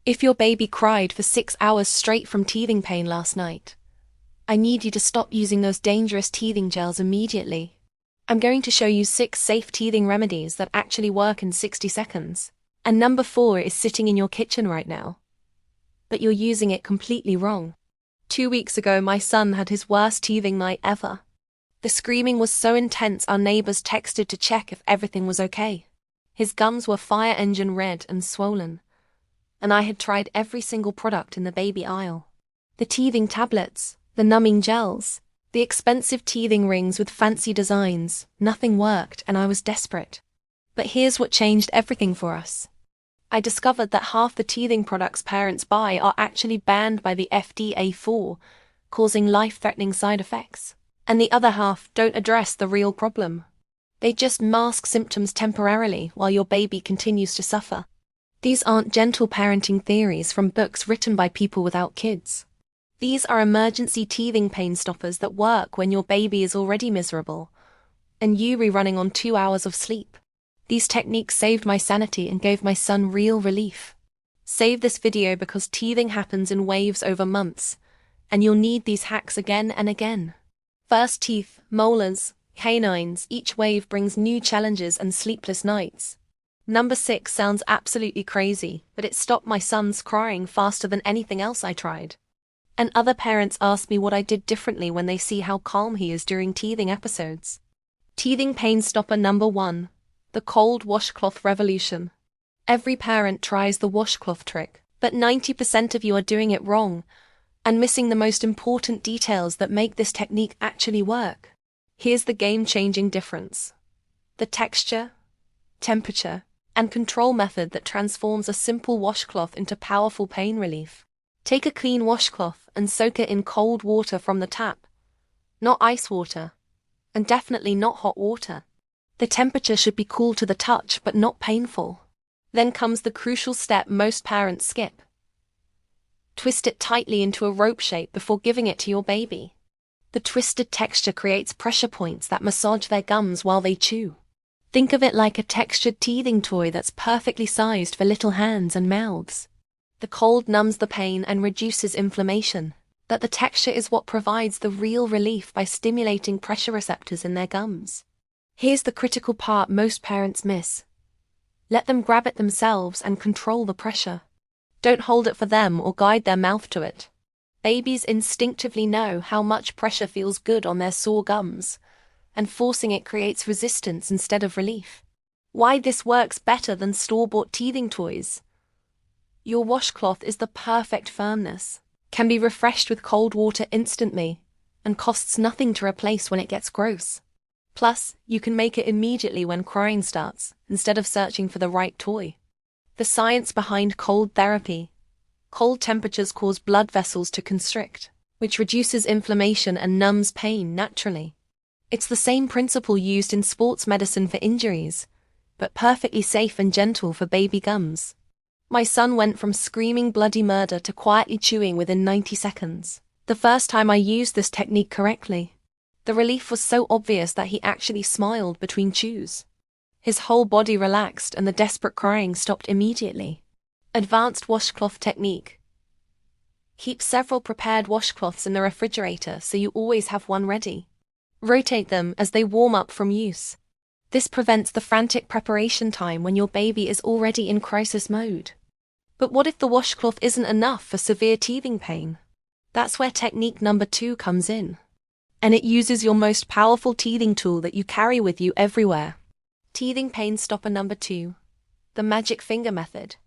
If your baby cried for 6 hours straight from teething pain last night, I need you to stop using those dangerous teething gels immediately. I'm going to show you 6 safe teething remedies that actually work in 60 seconds. And number 4 is sitting in your kitchen right now. But you're using it completely wrong. 2 weeks ago, my son had his worst teething night ever. The screaming was so intense our neighbors texted to check if everything was okay. His gums were fire engine red and swollen, and I had tried every single product in the baby aisle. The teething tablets, the numbing gels, the expensive teething rings with fancy designs, nothing worked and I was desperate. But here's what changed everything for us. I discovered that half the teething products parents buy are actually banned by the FDA, causing life-threatening side effects. And the other half don't address the real problem. They just mask symptoms temporarily while your baby continues to suffer. These aren't gentle parenting theories from books written by people without kids. These are emergency teething pain stoppers that work when your baby is already miserable, and you rerunning on 2 hours of sleep. These techniques saved my sanity and gave my son real relief. Save this video because teething happens in waves over months, and you'll need these hacks again and again. First, teeth, molars, canines, each wave brings new challenges and sleepless nights. Number 6 sounds absolutely crazy, but it stopped my son's crying faster than anything else I tried. And other parents ask me what I did differently when they see how calm he is during teething episodes. Teething pain stopper number 1. The cold washcloth revolution. Every parent tries the washcloth trick, but 90% of you are doing it wrong and missing the most important details that make this technique actually work. Here's the game-changing difference. The texture, temperature, and control method that transforms a simple washcloth into powerful pain relief. Take a clean washcloth and soak it in cold water from the tap. Not ice water, and definitely not hot water. The temperature should be cool to the touch but not painful. Then comes the crucial step most parents skip. Twist it tightly into a rope shape before giving it to your baby. The twisted texture creates pressure points that massage their gums while they chew. Think of it like a textured teething toy that's perfectly sized for little hands and mouths. The cold numbs the pain and reduces inflammation, but the texture is what provides the real relief by stimulating pressure receptors in their gums. Here's the critical part most parents miss. Let them grab it themselves and control the pressure. Don't hold it for them or guide their mouth to it. Babies instinctively know how much pressure feels good on their sore gums, and forcing it creates resistance instead of relief. Why this works better than store-bought teething toys? Your washcloth is the perfect firmness, can be refreshed with cold water instantly, and costs nothing to replace when it gets gross. Plus, you can make it immediately when crying starts, instead of searching for the right toy. The science behind cold therapy. Cold temperatures cause blood vessels to constrict, which reduces inflammation and numbs pain naturally. It's the same principle used in sports medicine for injuries, but perfectly safe and gentle for baby gums. My son went from screaming bloody murder to quietly chewing within 90 seconds. The first time I used this technique correctly. The relief was so obvious that he actually smiled between chews. His whole body relaxed and the desperate crying stopped immediately. Advanced washcloth technique. Keep several prepared washcloths in the refrigerator so you always have one ready. Rotate them as they warm up from use. This prevents the frantic preparation time when your baby is already in crisis mode. But what if the washcloth isn't enough for severe teething pain? That's where technique number 2 comes in. And it uses your most powerful teething tool that you carry with you everywhere. Teething pain stopper number 2. The magic finger method.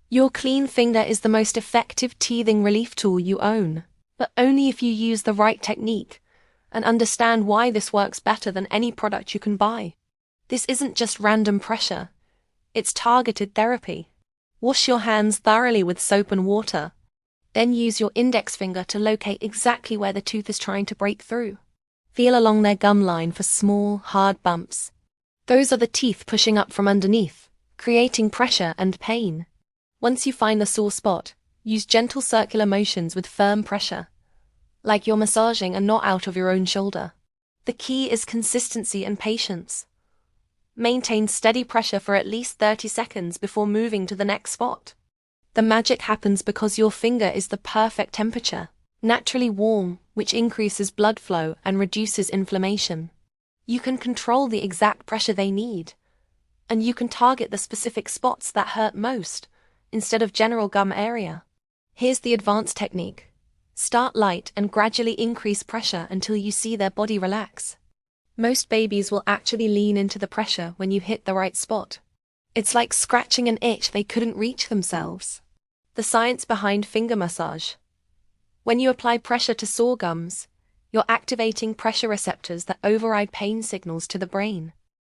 Your clean finger is the most effective teething relief tool you own, but only if you use the right technique and understand why this works better than any product you can buy. This isn't just random pressure, it's targeted therapy. Wash your hands thoroughly with soap and water, then use your index finger to locate exactly where the tooth is trying to break through. Feel along their gum line for small, hard bumps. Those are the teeth pushing up from underneath, creating pressure and pain. Once you find the sore spot, use gentle circular motions with firm pressure, like you're massaging a knot out of your own shoulder. The key is consistency and patience. Maintain steady pressure for at least 30 seconds before moving to the next spot. The magic happens because your finger is the perfect temperature, naturally warm, which increases blood flow and reduces inflammation. You can control the exact pressure they need, and you can target the specific spots that hurt most, instead of general gum area. Here's the advanced technique. Start light and gradually increase pressure until you see their body relax. Most babies will actually lean into the pressure when you hit the right spot. It's like scratching an itch they couldn't reach themselves. The science behind finger massage. When you apply pressure to sore gums, you're activating pressure receptors that override pain signals to the brain.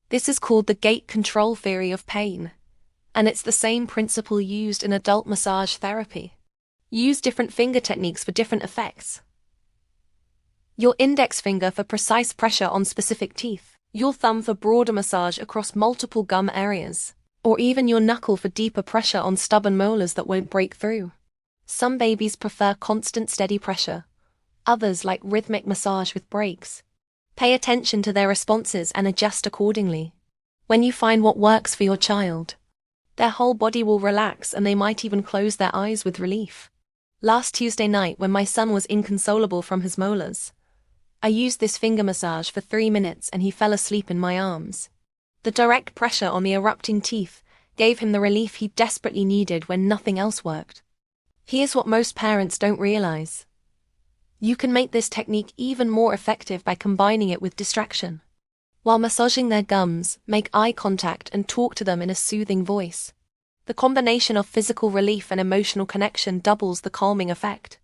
This is called the gate control theory of pain, and it's the same principle used in adult massage therapy. Use different finger techniques for different effects. Your index finger for precise pressure on specific teeth, your thumb for broader massage across multiple gum areas, or even your knuckle for deeper pressure on stubborn molars that won't break through. Some babies prefer constant steady pressure, others like rhythmic massage with breaks. Pay attention to their responses and adjust accordingly. When you find what works for your child, their whole body will relax and they might even close their eyes with relief. Last Tuesday night, when my son was inconsolable from his molars, I used this finger massage for 3 minutes and he fell asleep in my arms. The direct pressure on the erupting teeth gave him the relief he desperately needed when nothing else worked. Here's what most parents don't realize. You can make this technique even more effective by combining it with distraction. While massaging their gums, make eye contact and talk to them in a soothing voice. The combination of physical relief and emotional connection doubles the calming effect.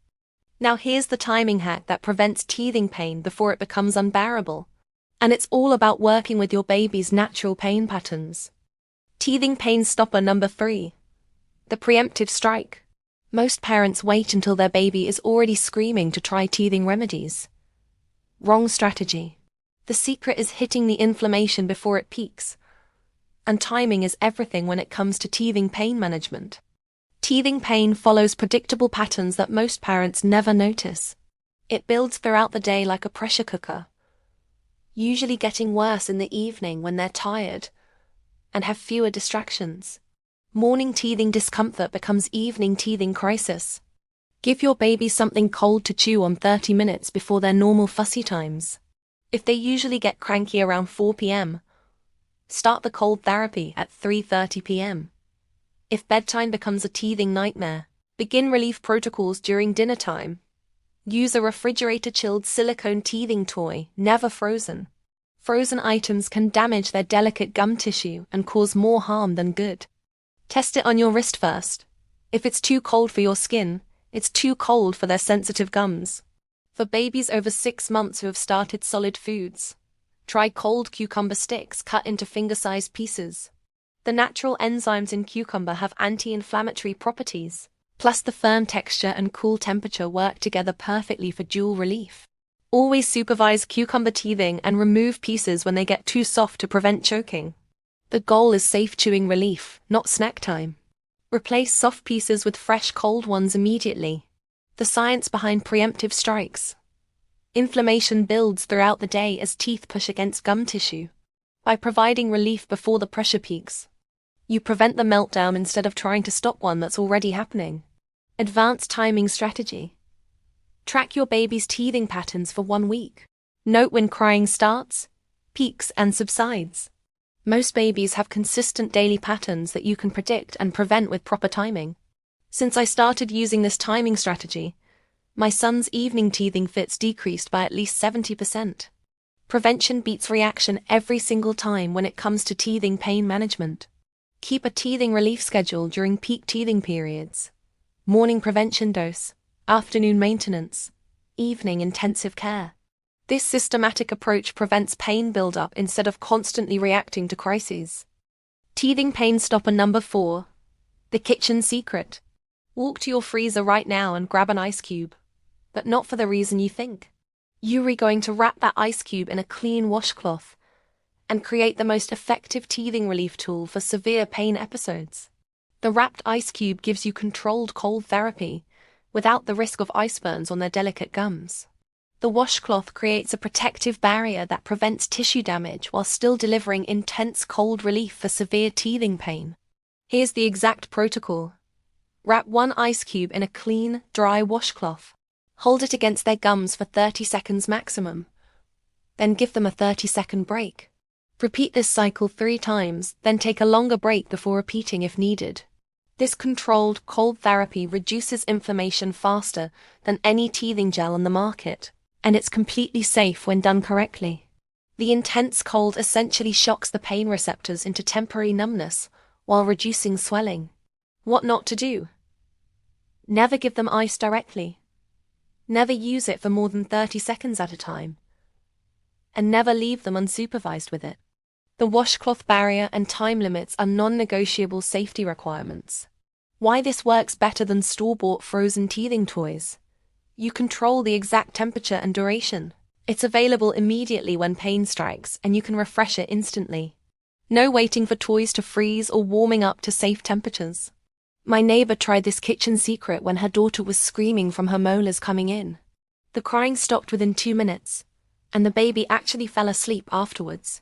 Now here's the timing hack that prevents teething pain before it becomes unbearable. And it's all about working with your baby's natural pain patterns. Teething pain stopper number 3. The preemptive strike. Most parents wait until their baby is already screaming to try teething remedies. Wrong strategy. The secret is hitting the inflammation before it peaks. And timing is everything when it comes to teething pain management. Teething pain follows predictable patterns that most parents never notice. It builds throughout the day like a pressure cooker, usually getting worse in the evening when they're tired and have fewer distractions. Morning teething discomfort becomes evening teething crisis. Give your baby something cold to chew on 30 minutes before their normal fussy times. If they usually get cranky around 4 p.m., start the cold therapy at 3:30 p.m. If bedtime becomes a teething nightmare, begin relief protocols during dinner time. Use a refrigerator-chilled silicone teething toy, never frozen. Frozen items can damage their delicate gum tissue and cause more harm than good. Test it on your wrist first. If it's too cold for your skin, it's too cold for their sensitive gums. For babies over 6 months who have started solid foods, try cold cucumber sticks cut into finger-sized pieces. The natural enzymes in cucumber have anti-inflammatory properties, plus the firm texture and cool temperature work together perfectly for dual relief. Always supervise cucumber teething and remove pieces when they get too soft to prevent choking. The goal is safe chewing relief, not snack time. Replace soft pieces with fresh cold ones immediately. The science behind preemptive strikes. Inflammation builds throughout the day as teeth push against gum tissue. By providing relief before the pressure peaks, you prevent the meltdown instead of trying to stop one that's already happening. Advanced timing strategy. Track your baby's teething patterns for 1 week. Note when crying starts, peaks, and subsides. Most babies have consistent daily patterns that you can predict and prevent with proper timing. Since I started using this timing strategy, my son's evening teething fits decreased by at least 70%. Prevention beats reaction every single time when it comes to teething pain management. Keep a teething relief schedule during peak teething periods. Morning prevention dose, afternoon maintenance, evening intensive care. This systematic approach prevents pain buildup instead of constantly reacting to crises. Teething pain stopper number 4. The kitchen secret. Walk to your freezer right now and grab an ice cube. But not for the reason you think. You're going to wrap that ice cube in a clean washcloth and create the most effective teething relief tool for severe pain episodes. The wrapped ice cube gives you controlled cold therapy without the risk of ice burns on their delicate gums. The washcloth creates a protective barrier that prevents tissue damage while still delivering intense cold relief for severe teething pain. Here's the exact protocol. Wrap one ice cube in a clean, dry washcloth. Hold it against their gums for 30 seconds maximum. Then give them a 30-second break. Repeat this cycle 3 times, then take a longer break before repeating if needed. This controlled cold therapy reduces inflammation faster than any teething gel on the market, and it's completely safe when done correctly. The intense cold essentially shocks the pain receptors into temporary numbness while reducing swelling. What not to do? Never give them ice directly. Never use it for more than 30 seconds at a time. And never leave them unsupervised with it. The washcloth barrier and time limits are non-negotiable safety requirements. Why this works better than store-bought frozen teething toys? You control the exact temperature and duration. It's available immediately when pain strikes, and you can refresh it instantly. No waiting for toys to freeze or warming up to safe temperatures. My neighbor tried this kitchen secret when her daughter was screaming from her molars coming in. The crying stopped within 2 minutes, and the baby actually fell asleep afterwards.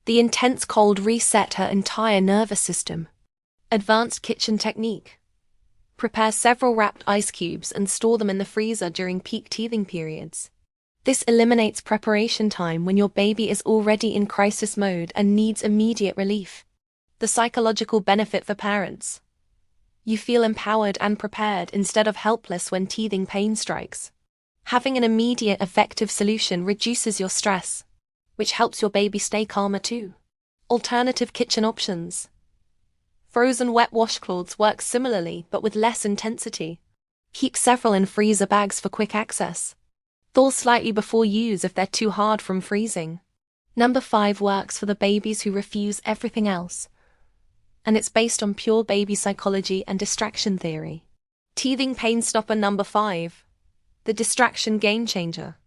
The intense cold reset her entire nervous system. Advanced kitchen technique. Prepare several wrapped ice cubes and store them in the freezer during peak teething periods. This eliminates preparation time when your baby is already in crisis mode and needs immediate relief. The psychological benefit for parents. You feel empowered and prepared instead of helpless when teething pain strikes. Having an immediate effective solution reduces your stress, which helps your baby stay calmer too. Alternative kitchen options. Frozen wet washcloths work similarly but with less intensity. Keep several in freezer bags for quick access. Thaw slightly before use if they're too hard from freezing. Number 5 works for the babies who refuse everything else, and it's based on pure baby psychology and distraction theory. Teething pain stopper number 5. The distraction game changer.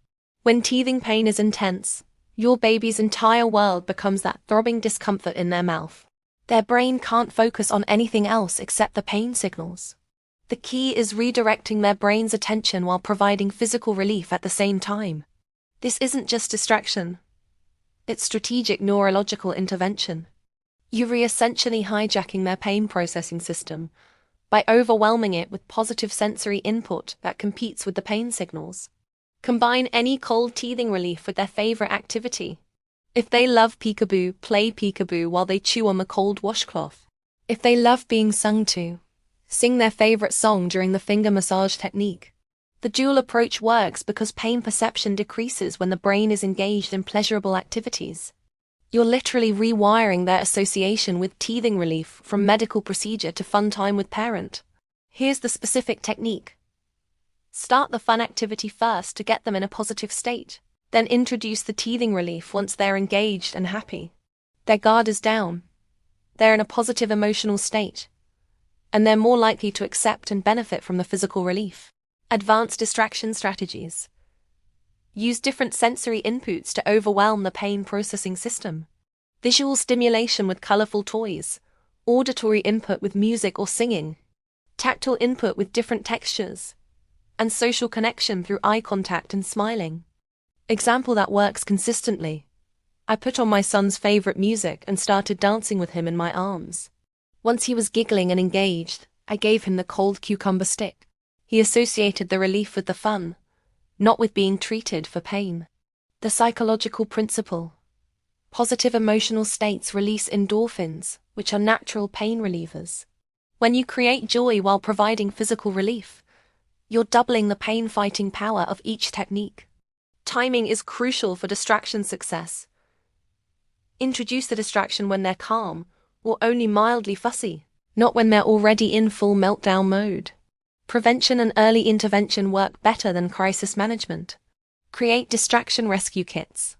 When teething pain is intense, your baby's entire world becomes that throbbing discomfort in their mouth. Their brain can't focus on anything else except the pain signals. The key is redirecting their brain's attention while providing physical relief at the same time. This isn't just distraction. It's strategic neurological intervention. You're essentially hijacking their pain processing system by overwhelming it with positive sensory input that competes with the pain signals. Combine any cold teething relief with their favorite activity. If they love peekaboo, play peekaboo while they chew on the cold washcloth. If they love being sung to, sing their favorite song during the finger massage technique. The dual approach works because pain perception decreases when the brain is engaged in pleasurable activities. You're literally rewiring their association with teething relief from medical procedure to fun time with parent. Here's the specific technique. Start the fun activity first to get them in a positive state. Then introduce the teething relief once they're engaged and happy. Their guard is down. They're in a positive emotional state, and they're more likely to accept and benefit from the physical relief. Advanced distraction strategies. Use different sensory inputs to overwhelm the pain processing system. Visual stimulation with colorful toys, auditory input with music or singing, tactile input with different textures, and social connection through eye contact and smiling. Example that works consistently. I put on my son's favorite music and started dancing with him in my arms. Once he was giggling and engaged, I gave him the cold cucumber stick. He associated the relief with the fun, not with being treated for pain. The psychological principle. Positive emotional states release endorphins, which are natural pain relievers. When you create joy while providing physical relief, you're doubling the pain-fighting power of each technique. Timing is crucial for distraction success. Introduce the distraction when they're calm, or only mildly fussy, not when they're already in full meltdown mode. Prevention and early intervention work better than crisis management. Create distraction rescue kits.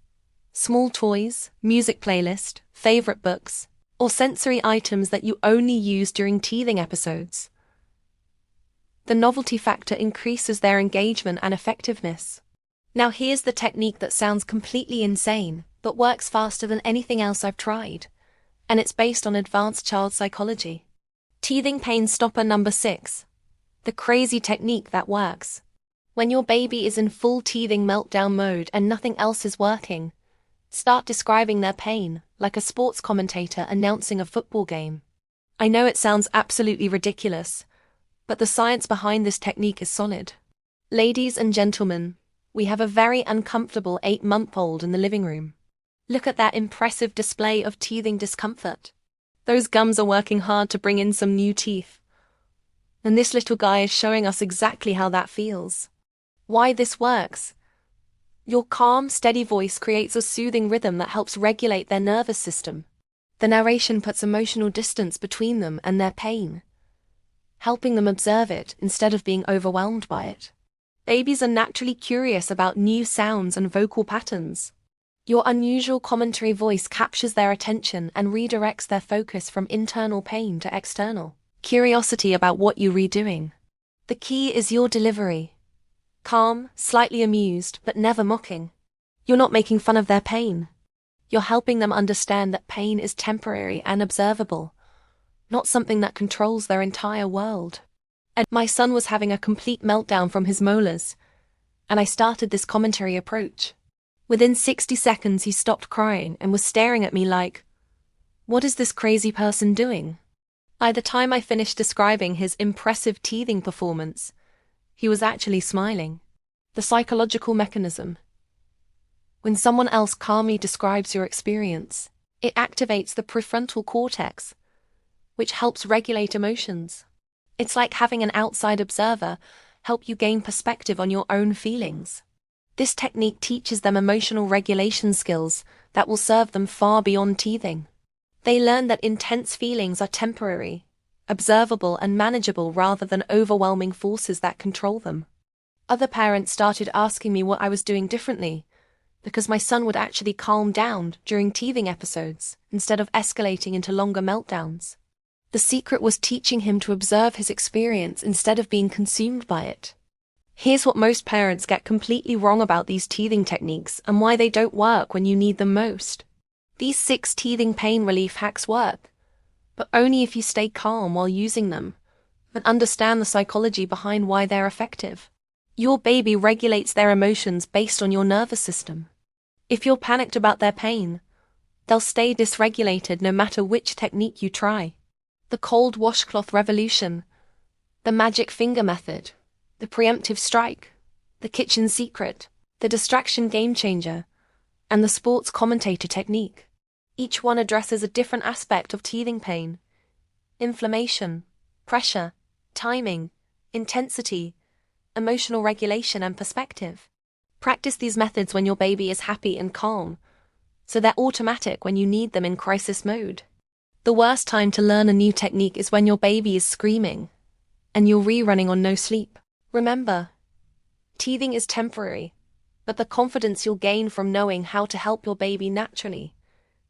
Small toys, music playlist, favorite books, or sensory items that you only use during teething episodes. The novelty factor increases their engagement and effectiveness. Now here's the technique that sounds completely insane, but works faster than anything else I've tried. And it's based on advanced child psychology. Teething pain stopper number 6. The crazy technique that works. When your baby is in full teething meltdown mode and nothing else is working, start describing their pain, like a sports commentator announcing a football game. I know it sounds absolutely ridiculous, But the science behind this technique is solid. Ladies and gentlemen, we have a very uncomfortable 8-month-old in the living room. Look at that impressive display of teething discomfort. Those gums are working hard to bring in some new teeth. And this little guy is showing us exactly how that feels. Why this works. Your calm, steady voice creates a soothing rhythm that helps regulate their nervous system. The narration puts emotional distance between them and their pain, helping them observe it instead of being overwhelmed by it. Babies are naturally curious about new sounds and vocal patterns. Your unusual commentary voice captures their attention and redirects their focus from internal pain to external curiosity about what you're redoing. The key is your delivery. Calm, slightly amused, but never mocking. You're not making fun of their pain. You're helping them understand that pain is temporary and observable, not something that controls their entire world. And my son was having a complete meltdown from his molars, and I started this commentary approach. Within 60 seconds he stopped crying and was staring at me like, "What is this crazy person doing?" By the time I finished describing his impressive teething performance, he was actually smiling. The psychological mechanism. When someone else calmly describes your experience, it activates the prefrontal cortex, which helps regulate emotions. It's like having an outside observer help you gain perspective on your own feelings. This technique teaches them emotional regulation skills that will serve them far beyond teething. They learn that intense feelings are temporary, observable and manageable rather than overwhelming forces that control them. Other parents started asking me what I was doing differently, because my son would actually calm down during teething episodes instead of escalating into longer meltdowns. The secret was teaching him to observe his experience instead of being consumed by it. Here's what most parents get completely wrong about these teething techniques and why they don't work when you need them most. These 6 teething pain relief hacks work, but only if you stay calm while using them and understand the psychology behind why they're effective. Your baby regulates their emotions based on your nervous system. If you're panicked about their pain, they'll stay dysregulated no matter which technique you try. The cold washcloth revolution, the magic finger method, the preemptive strike, the kitchen secret, the distraction game changer, and the sports commentator technique. Each one addresses a different aspect of teething pain: inflammation, pressure, timing, intensity, emotional regulation, and perspective. Practice these methods when your baby is happy and calm, so they're automatic when you need them in crisis mode. The worst time to learn a new technique is when your baby is screaming and you're rerunning on no sleep. Remember, teething is temporary, but the confidence you'll gain from knowing how to help your baby naturally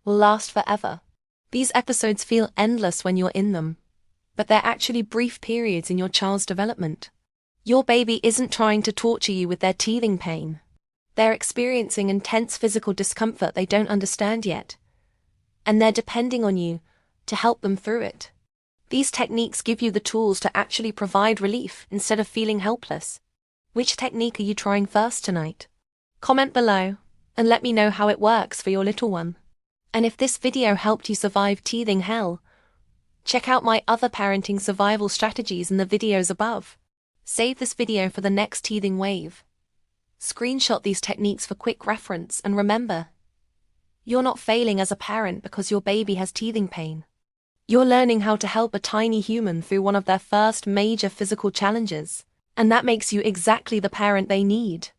will last forever. These episodes feel endless when you're in them, but they're actually brief periods in your child's development. Your baby isn't trying to torture you with their teething pain. They're experiencing intense physical discomfort they don't understand yet, and they're depending on you to help them through it. These techniques give you the tools to actually provide relief instead of feeling helpless. Which technique are you trying first tonight? Comment below and let me know how it works for your little one. And if this video helped you survive teething hell, check out my other parenting survival strategies in the videos above. Save this video for the next teething wave. Screenshot these techniques for quick reference, and remember, you're not failing as a parent because your baby has teething pain. You're learning how to help a tiny human through one of their first major physical challenges, and that makes you exactly the parent they need.